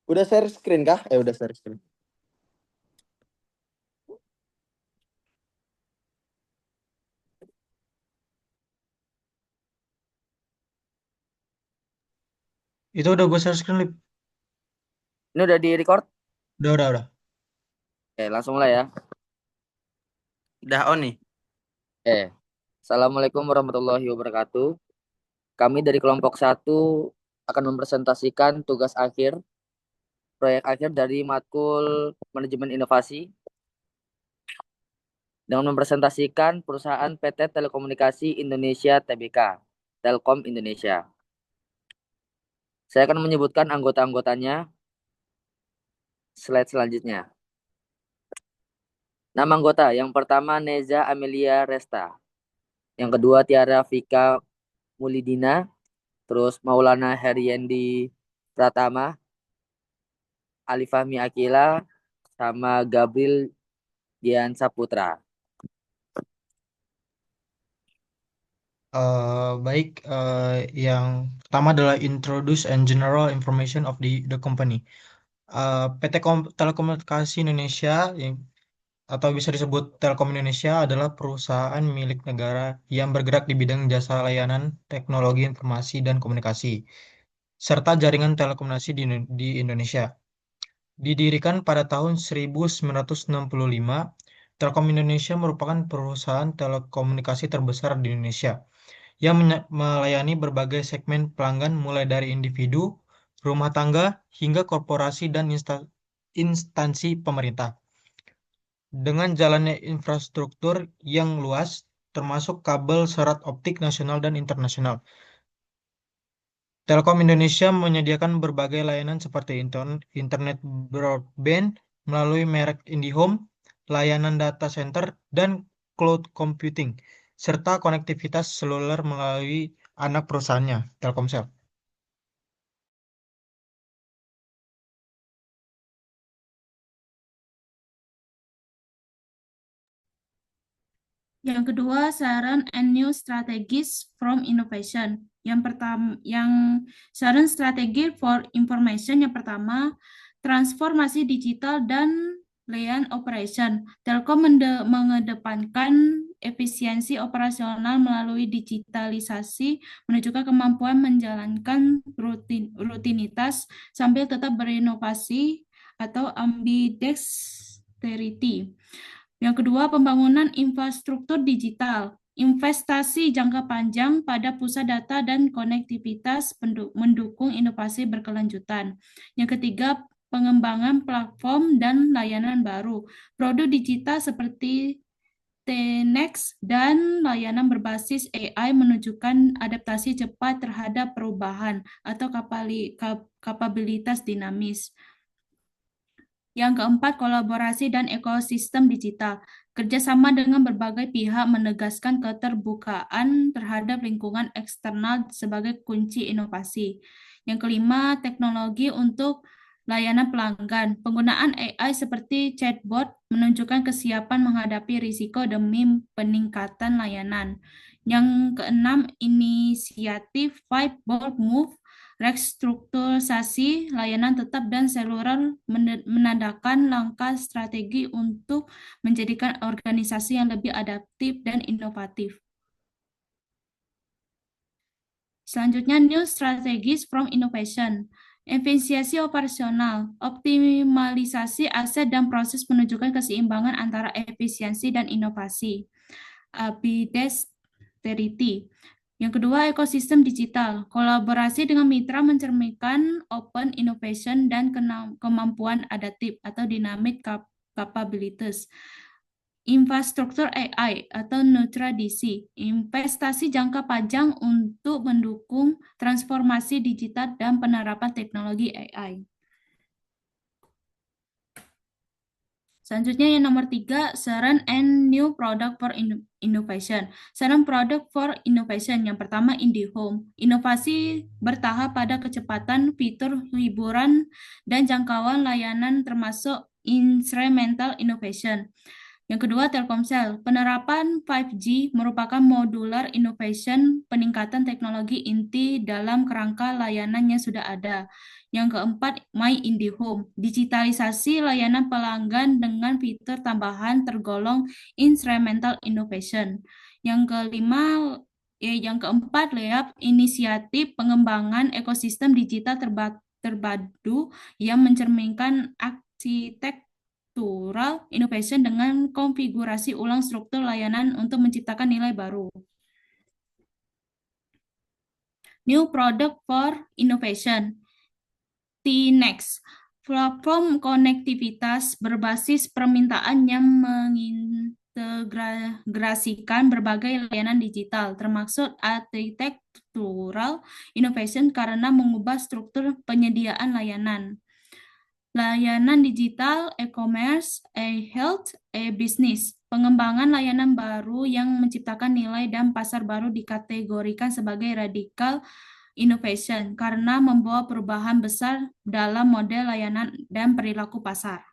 Udah share screen kah? Udah share screen. Itu udah gue share screen, Lip. Ini udah di record? Udah. Oke, langsung mulai ya. Udah on nih. Assalamualaikum warahmatullahi wabarakatuh. Kami dari kelompok satu akan mempresentasikan tugas akhir, proyek akhir dari matkul Manajemen Inovasi dengan mempresentasikan perusahaan PT Telekomunikasi Indonesia Tbk, Telkom Indonesia. Saya akan menyebutkan anggota-anggotanya slide selanjutnya. Nama anggota, yang pertama Neza Amelia Resta, yang kedua Tiara Vika Mulidina, terus Maulana Heriandi Pratama, Ali Fahmi Akila, sama Gabriel Dian Saputra. Baik, yang pertama adalah introduce and general information of the company. PT Telekomunikasi Indonesia atau bisa disebut Telkom Indonesia adalah perusahaan milik negara yang bergerak di bidang jasa layanan, teknologi informasi dan komunikasi, serta jaringan telekomunikasi di Indonesia. Didirikan pada tahun 1965, Telkom Indonesia merupakan perusahaan telekomunikasi terbesar di Indonesia yang melayani berbagai segmen pelanggan mulai dari individu, rumah tangga, hingga korporasi dan instansi pemerintah. Dengan jalannya infrastruktur yang luas, termasuk kabel serat optik nasional dan internasional, Telkom Indonesia menyediakan berbagai layanan seperti internet broadband melalui merek IndiHome, layanan data center, dan cloud computing, serta konektivitas seluler melalui anak perusahaannya, Telkomsel. Yang kedua, saran and new strategies from innovation. Yang pertama, saran strategi for information yang pertama, transformasi digital dan layanan operation. Telkom mengedepankan efisiensi operasional melalui digitalisasi, menunjukkan kemampuan menjalankan rutinitas sambil tetap berinovasi atau ambidexterity. Yang kedua, pembangunan infrastruktur digital. Investasi jangka panjang pada pusat data dan konektivitas mendukung inovasi berkelanjutan. Yang ketiga, pengembangan platform dan layanan baru. Produk digital seperti TNEX dan layanan berbasis AI menunjukkan adaptasi cepat terhadap perubahan atau kapabilitas dinamis. Yang keempat, kolaborasi dan ekosistem digital. Kerjasama dengan berbagai pihak menegaskan keterbukaan terhadap lingkungan eksternal sebagai kunci inovasi. Yang kelima, teknologi untuk layanan pelanggan. Penggunaan AI seperti chatbot menunjukkan kesiapan menghadapi risiko demi peningkatan layanan. Yang keenam, inisiatif Five Bold Move restrukturisasi layanan tetap dan seluler menandakan langkah strategi untuk menjadikan organisasi yang lebih adaptif dan inovatif. Selanjutnya, new strategies from innovation. Efisiensi operasional, optimalisasi aset dan proses menunjukkan keseimbangan antara efisiensi dan inovasi. Ambidexterity. Yang kedua, ekosistem digital. Kolaborasi dengan mitra mencerminkan open innovation dan kemampuan adaptif atau dynamic capabilities. Infrastruktur AI atau nutradisi. Investasi jangka panjang untuk mendukung transformasi digital dan penerapan teknologi AI. Selanjutnya yang nomor 3, saran and new product for innovation. Saran produk for innovation yang pertama IndiHome. Inovasi bertahap pada kecepatan, fitur hiburan, dan jangkauan layanan termasuk incremental innovation. Yang kedua, Telkomsel. Penerapan 5G merupakan modular innovation peningkatan teknologi inti dalam kerangka layanan yang sudah ada. Yang keempat, My IndiHome. Digitalisasi layanan pelanggan dengan fitur tambahan tergolong incremental innovation. Yang kelima, yang keempat, inisiatif pengembangan ekosistem digital terpadu yang mencerminkan arsitektural innovation dengan konfigurasi ulang struktur layanan untuk menciptakan nilai baru. New product for innovation. T-Next, platform konektivitas berbasis permintaan yang mengintegrasikan berbagai layanan digital, termasuk architectural innovation karena mengubah struktur penyediaan layanan. Layanan digital, e-commerce, e-health, e-business. Pengembangan layanan baru yang menciptakan nilai dan pasar baru dikategorikan sebagai radikal innovation karena membawa perubahan besar dalam model layanan dan perilaku pasar.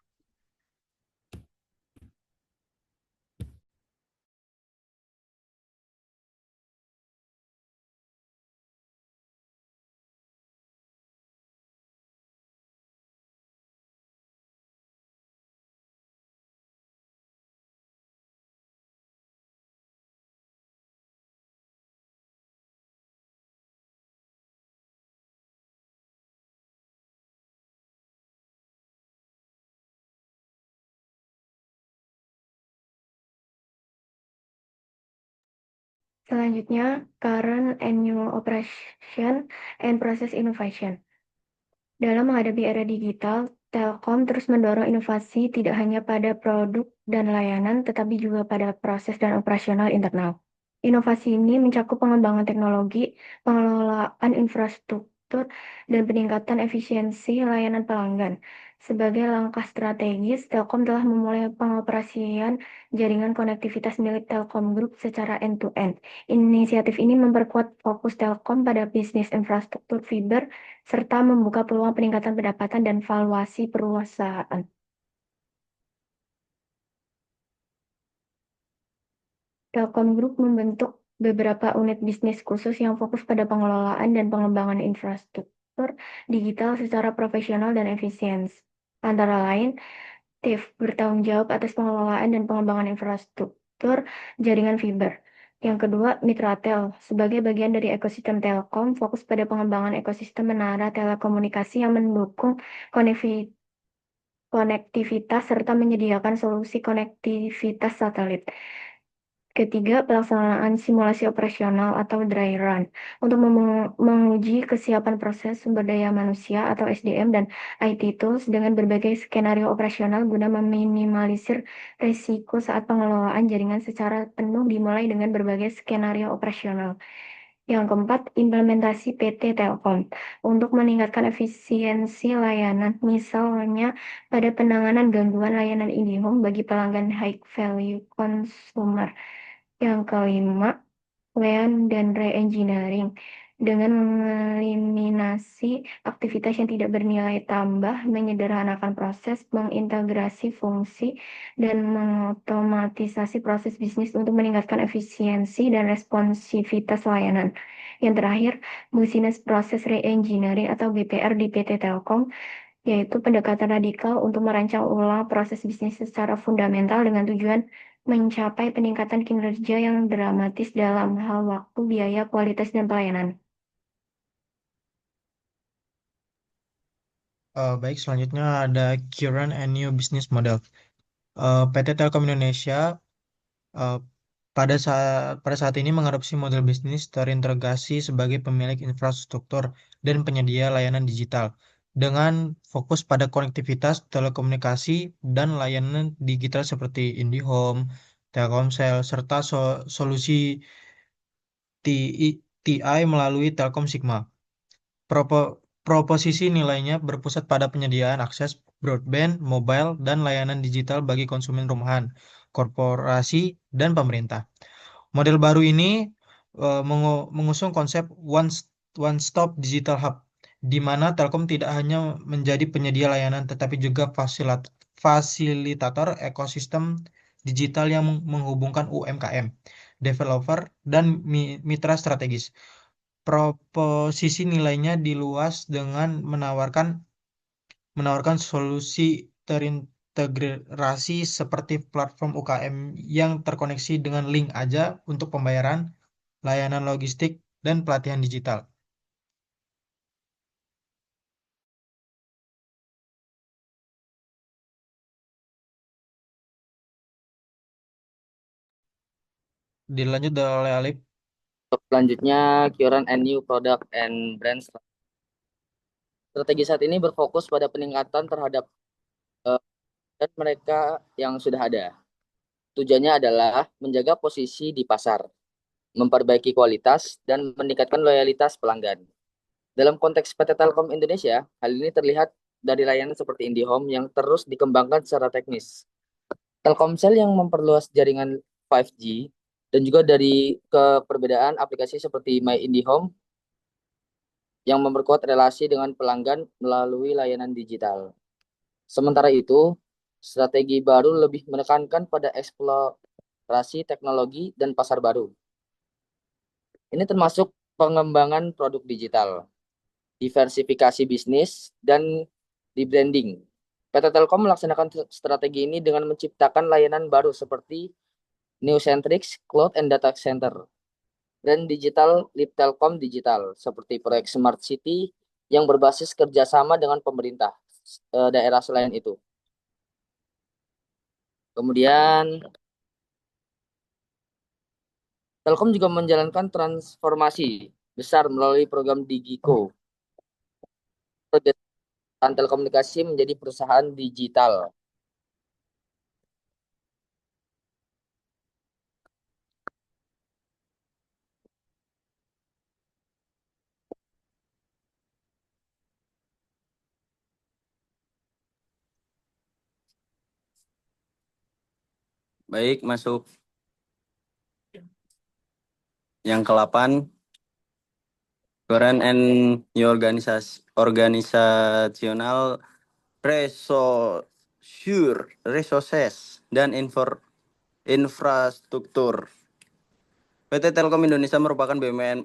Selanjutnya, current and new operation and process innovation. Dalam menghadapi era digital, Telkom terus mendorong inovasi tidak hanya pada produk dan layanan, tetapi juga pada proses dan operasional internal. Inovasi ini mencakup pengembangan teknologi, pengelolaan infrastruktur, dan peningkatan efisiensi layanan pelanggan. Sebagai langkah strategis, Telkom telah memulai pengoperasian jaringan konektivitas milik Telkom Group secara end-to-end. Inisiatif ini memperkuat fokus Telkom pada bisnis infrastruktur fiber, serta membuka peluang peningkatan pendapatan dan valuasi perusahaan. Telkom Group membentuk beberapa unit bisnis khusus yang fokus pada pengelolaan dan pengembangan infrastruktur digital secara profesional dan efisien. Antara lain, TIF bertanggung jawab atas pengelolaan dan pengembangan infrastruktur jaringan fiber. Yang kedua, Mitratel sebagai bagian dari ekosistem Telkom fokus pada pengembangan ekosistem menara telekomunikasi yang mendukung konektivitas serta menyediakan solusi konektivitas satelit. Ketiga, pelaksanaan simulasi operasional atau dry run untuk menguji kesiapan proses sumber daya manusia atau SDM dan IT tools dengan berbagai skenario operasional guna meminimalisir risiko saat pengelolaan jaringan secara penuh dimulai dengan berbagai skenario operasional. Yang keempat, implementasi PT Telkom untuk meningkatkan efisiensi layanan, misalnya pada penanganan gangguan layanan IndiHome bagi pelanggan high value consumer. Yang kelima, land dan re-engineering dengan mengeliminasi aktivitas yang tidak bernilai tambah, menyederhanakan proses, mengintegrasi fungsi, dan mengotomatisasi proses bisnis untuk meningkatkan efisiensi dan responsivitas layanan. Yang terakhir, business process re-engineering atau BPR di PT Telkom, yaitu pendekatan radikal untuk merancang ulang proses bisnis secara fundamental dengan tujuan mencapai peningkatan kinerja yang dramatis dalam hal waktu, biaya, kualitas, dan pelayanan. Baik, selanjutnya ada current and new business model. PT Telkom Indonesia uh, pada saat ini mengadopsi model bisnis terintegrasi sebagai pemilik infrastruktur dan penyedia layanan digital dengan fokus pada konektivitas, telekomunikasi, dan layanan digital seperti IndiHome, Telkomsel, serta solusi TI melalui Telkom Sigma. Proposisi nilainya berpusat pada penyediaan akses broadband, mobile, dan layanan digital bagi konsumen rumahan, korporasi, dan pemerintah. Model baru ini mengusung konsep one-stop digital hub, di mana Telkom tidak hanya menjadi penyedia layanan tetapi juga fasilitator ekosistem digital yang menghubungkan UMKM, developer, dan mitra strategis. proposisi nilainya diluas dengan menawarkan solusi terintegrasi seperti platform UKM yang terkoneksi dengan link aja untuk pembayaran, layanan logistik, dan pelatihan digital. Dilanjut oleh Alif. Selanjutnya, current and new product and brands. Strategi saat ini berfokus pada peningkatan terhadap dan mereka yang sudah ada. Tujuannya adalah menjaga posisi di pasar, memperbaiki kualitas, dan meningkatkan loyalitas pelanggan. Dalam konteks PT Telkom Indonesia, hal ini terlihat dari layanan seperti IndiHome yang terus dikembangkan secara teknis. Telkomsel yang memperluas jaringan 5G dan juga dari keperbedaan aplikasi seperti My IndiHome yang memperkuat relasi dengan pelanggan melalui layanan digital. Sementara itu, strategi baru lebih menekankan pada eksplorasi teknologi dan pasar baru. Ini termasuk pengembangan produk digital, diversifikasi bisnis, dan rebranding. PT Telkom melaksanakan strategi ini dengan menciptakan layanan baru seperti New-Centrics, Cloud and Data Center, dan digital Lip Telkom Digital, seperti proyek Smart City yang berbasis kerjasama dengan pemerintah daerah selain itu. Kemudian, Telkom juga menjalankan transformasi besar melalui program Digico. Perusahaan telekomunikasi menjadi perusahaan digital. Baik, masuk yang ke-8. Current and new organizational resources dan infrastruktur. PT Telkom Indonesia merupakan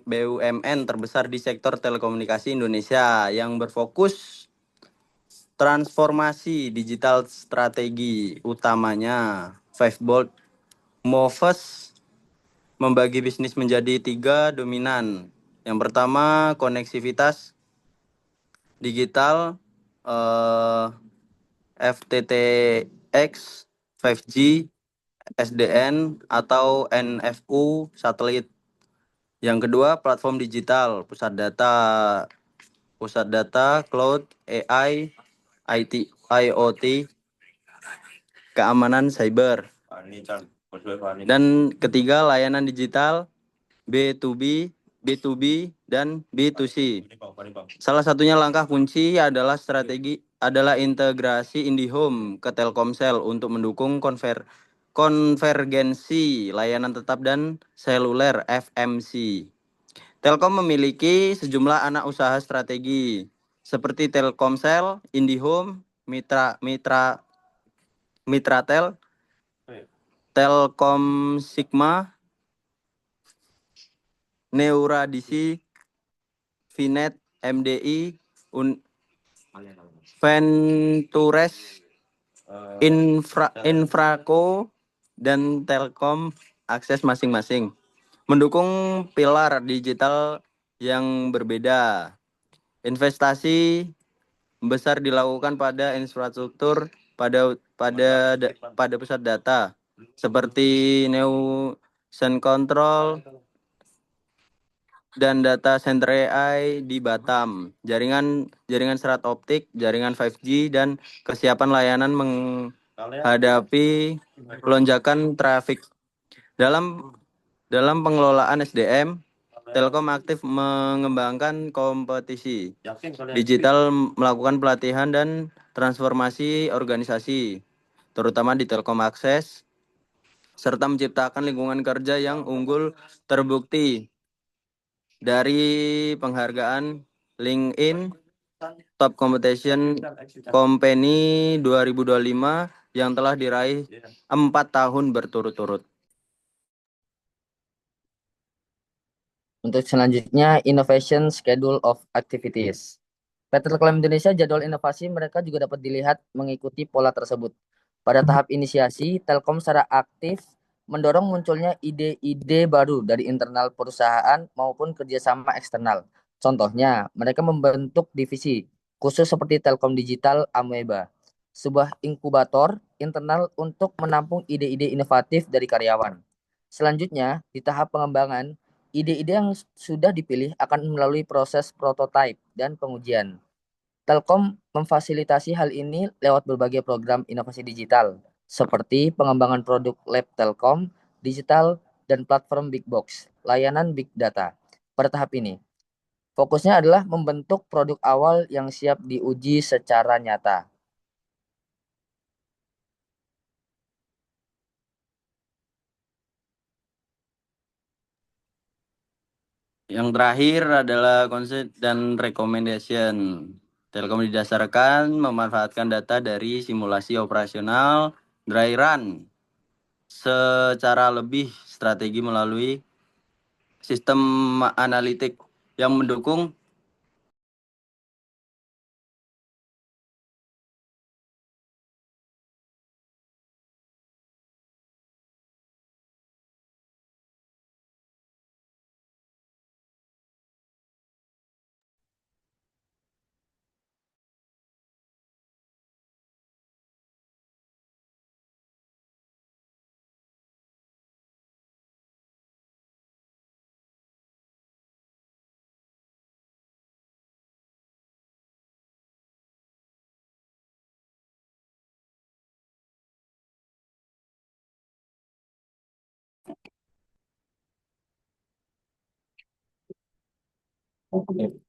BUMN terbesar di sektor telekomunikasi Indonesia yang berfokus transformasi digital. Strategi utamanya 5 bold moves membagi bisnis menjadi 3 dominan. Yang pertama, koneksivitas digital, FTTX, 5G, SDN atau NFU satelit. Yang kedua, platform digital, pusat data, cloud, AI, IT, IoT, keamanan cyber. Dan ketiga, layanan digital B2B, dan B2C. Salah satunya langkah kunci adalah integrasi IndiHome ke Telkomsel untuk mendukung konvergensi layanan tetap dan seluler FMC. Telkom memiliki sejumlah anak usaha strategi seperti Telkomsel, IndiHome, Mitratel, Telkom Sigma, Neuradisi, Vinet, MDI, Ventures, Infraco, dan Telkom Akses masing-masing. Mendukung pilar digital yang berbeda. Investasi besar dilakukan pada infrastruktur pada pusat data seperti Neo-Sun Control dan data center AI di Batam, jaringan serat optik, jaringan 5G, dan kesiapan layanan menghadapi lonjakan trafik. Dalam pengelolaan SDM, Telkom aktif mengembangkan kompetisi digital, melakukan pelatihan dan transformasi organisasi, terutama di Telkom Akses, serta menciptakan lingkungan kerja yang unggul. Terbukti dari penghargaan LinkedIn Top Competition Company 2025 yang telah diraih 4 tahun berturut-turut. Untuk selanjutnya, Innovation Schedule of Activities. PT Telkom Indonesia jadwal inovasi mereka juga dapat dilihat mengikuti pola tersebut. Pada tahap inisiasi, Telkom secara aktif mendorong munculnya ide-ide baru dari internal perusahaan maupun kerjasama eksternal. Contohnya, mereka membentuk divisi khusus seperti Telkom Digital Ameba, sebuah inkubator internal untuk menampung ide-ide inovatif dari karyawan. Selanjutnya, di tahap pengembangan, ide-ide yang sudah dipilih akan melalui proses prototipe dan pengujian. Telkom memfasilitasi hal ini lewat berbagai program inovasi digital, seperti pengembangan produk Lab Telkom, digital, dan platform Big Box, layanan Big Data. Pada tahap ini, fokusnya adalah membentuk produk awal yang siap diuji secara nyata. Yang terakhir adalah konsep dan recommendation. Telkom didasarkan memanfaatkan data dari simulasi operasional dry run secara lebih strategi melalui sistem analitik yang mendukung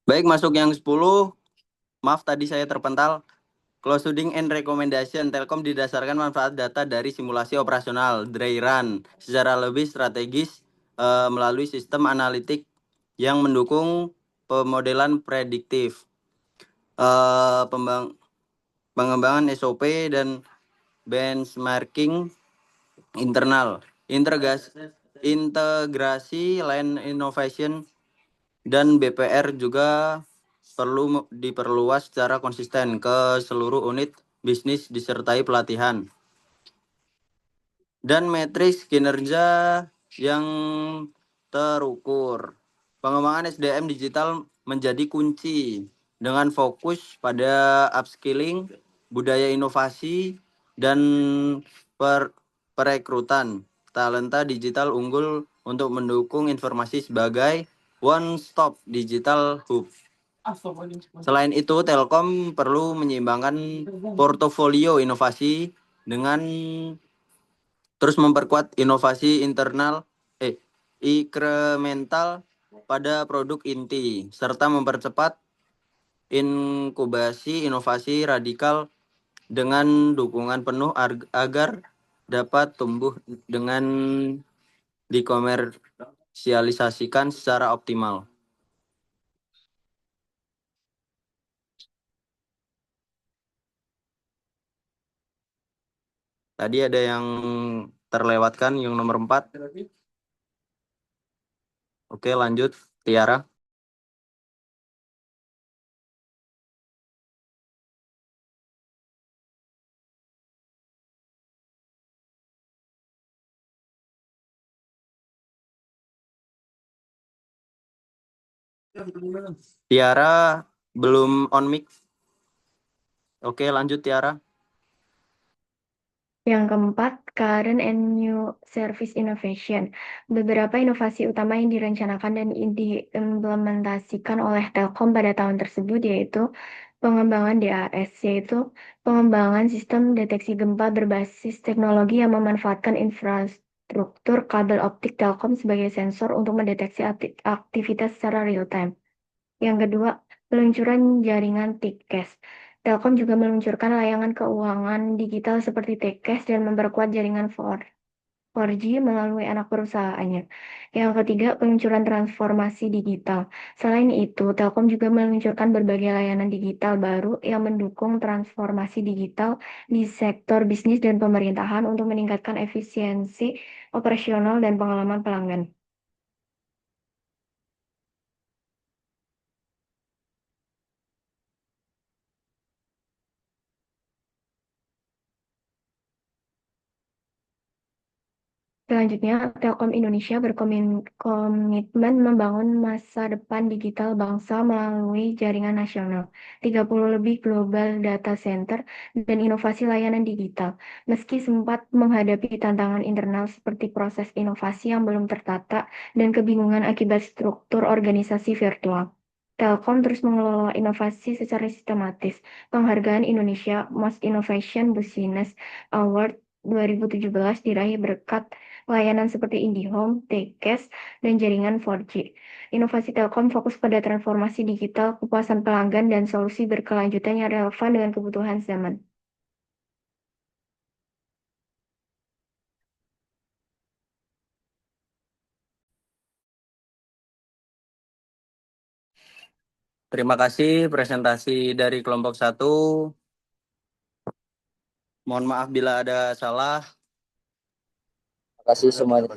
baik masuk yang 10. Maaf tadi saya terpental. Closing and recommendation. Telkom didasarkan manfaat data dari simulasi operasional dry run secara lebih strategis melalui sistem analitik yang mendukung pemodelan prediktif, pengembangan SOP dan benchmarking internal, integrasi line innovation dan BPR juga perlu diperluas secara konsisten ke seluruh unit bisnis disertai pelatihan dan matriks kinerja yang terukur. Pengembangan SDM digital menjadi kunci dengan fokus pada upskilling, budaya inovasi, dan perekrutan talenta digital unggul untuk mendukung informasi sebagai one-stop digital hub. Selain itu, Telkom perlu menyeimbangkan portofolio inovasi dengan terus memperkuat inovasi internal incremental pada produk inti serta mempercepat inkubasi inovasi radikal dengan dukungan penuh agar dapat tumbuh dengan dikomersialisasikan secara optimal. Tadi ada yang terlewatkan yang nomor 4. Oke, lanjut Tiara. Tiara belum on mic. Oke, lanjut Tiara. Yang keempat, current and new service innovation. Beberapa inovasi utama yang direncanakan dan diimplementasikan oleh Telkom pada tahun tersebut yaitu pengembangan DAS, yaitu pengembangan sistem deteksi gempa berbasis teknologi yang memanfaatkan infrastruktur kabel optik Telkom sebagai sensor untuk mendeteksi aktivitas secara real time. Yang kedua, peluncuran jaringan TICAS. Telkom juga meluncurkan layanan keuangan digital seperti TICAS dan memperkuat jaringan 4G melalui anak perusahaannya. Yang ketiga, peluncuran transformasi digital. Selain itu, Telkom juga meluncurkan berbagai layanan digital baru yang mendukung transformasi digital di sektor bisnis dan pemerintahan untuk meningkatkan efisiensi operasional dan pengalaman pelanggan. Selanjutnya, Telkom Indonesia berkomitmen membangun masa depan digital bangsa melalui jaringan nasional, 30 lebih global data center, dan inovasi layanan digital. Meski sempat menghadapi tantangan internal seperti proses inovasi yang belum tertata dan kebingungan akibat struktur organisasi virtual. Telkom terus mengelola inovasi secara sistematis. Penghargaan Indonesia Most Innovation Business Award 2017 diraih berkat layanan seperti IndiHome, T-Cash, dan jaringan 4G. Inovasi Telkom fokus pada transformasi digital, kepuasan pelanggan, dan solusi berkelanjutan yang relevan dengan kebutuhan zaman. Terima kasih presentasi dari kelompok 1. Mohon maaf bila ada salah. Terima kasih semuanya.